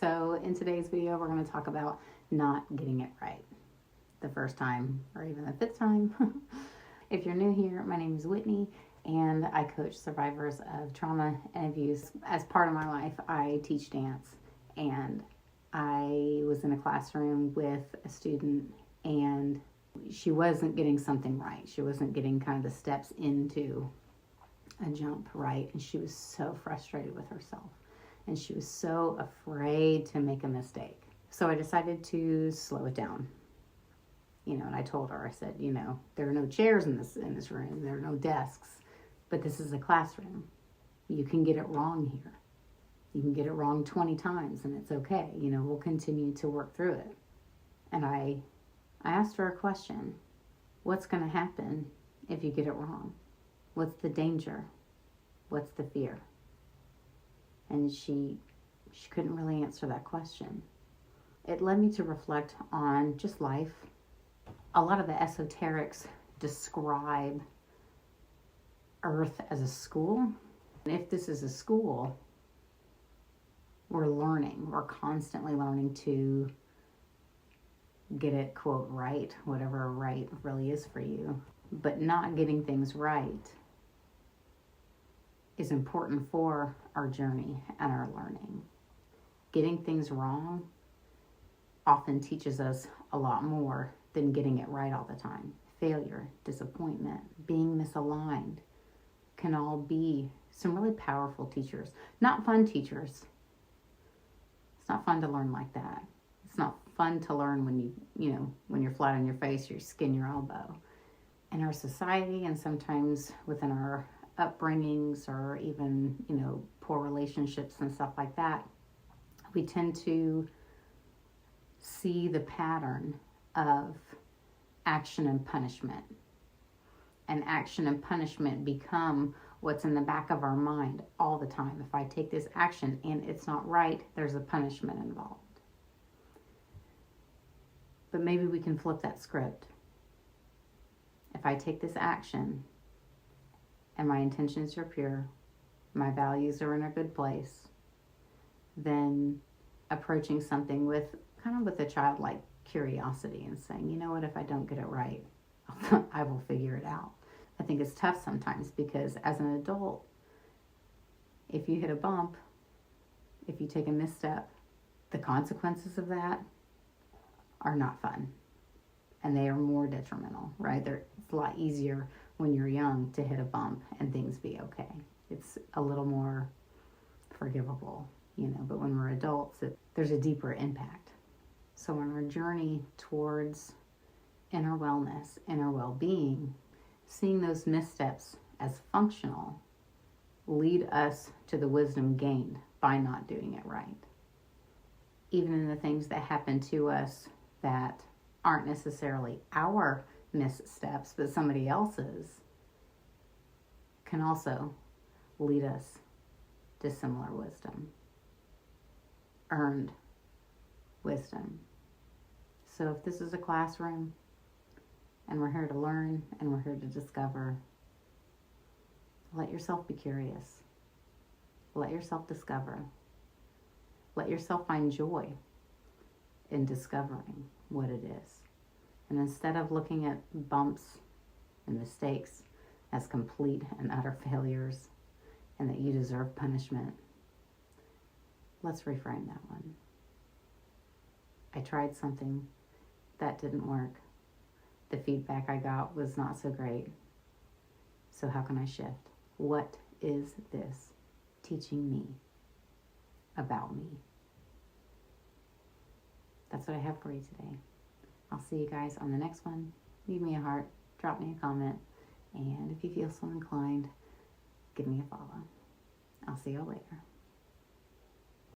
So in today's video, we're going to talk about not getting it right the first time or even the fifth time. If you're new here, my name is Whitney and I coach survivors of trauma and abuse. As part of my life, I teach dance, and I was in a classroom with a student and she wasn't getting something right. She wasn't getting kind of the steps into a jump right, and she was so frustrated with herself. And she was so afraid to make a mistake. So I decided to slow it down. And I told her, I said, there are no chairs in this room. There are no desks. But this is a classroom. You can get it wrong here. You can get it wrong 20 times and it's okay. We'll continue to work through it. And I asked her a question. What's going to happen if you get it wrong? What's the danger? What's the fear? And she couldn't really answer that question. It led me to reflect on just life. A lot of the esoterics describe Earth as a school. And if this is a school, we're learning. We're constantly learning to get it, quote, right, whatever right really is for you. But not getting things right is important for our journey and our learning. Getting things wrong often teaches us a lot more than getting it right all the time. Failure, disappointment, being misaligned can all be some really powerful teachers. Not fun teachers. It's not fun to learn like that. It's not fun to learn when you're flat on your face, you skin your elbow. In our society, and sometimes within our upbringings or even, poor relationships and stuff like that, we tend to see the pattern of action and punishment. And action and punishment become what's in the back of our mind all the time. If I take this action and it's not right, there's a punishment involved. But maybe we can flip that script. If I take this action and my intentions are pure, my values are in a good place, then approaching something with a childlike curiosity and saying, you know what, if I don't get it right, I will figure it out. I think it's tough sometimes because as an adult, if you hit a bump, if you take a misstep, the consequences of that are not fun. And they are more detrimental, right? It's a lot easier when you're young to hit a bump and things be okay. It's a little more forgivable, but when we're adults, there's a deeper impact. So on our journey towards inner wellness, inner well-being, seeing those missteps as functional lead us to the wisdom gained by not doing it right. Even in the things that happen to us that aren't necessarily our missteps, but somebody else's, can also lead us to similar wisdom. Earned wisdom. So if this is a classroom and we're here to learn and we're here to discover, let yourself be curious. Let yourself discover. Let yourself find joy in discovering what it is. And instead of looking at bumps and mistakes as complete and utter failures and that you deserve punishment, let's reframe that one. I tried something that didn't work. The feedback I got was not so great. So how can I shift? What is this teaching me about me? That's what I have for you today. I'll see you guys on the next one. Leave me a heart, drop me a comment, and if you feel so inclined, give me a follow. I'll see you later.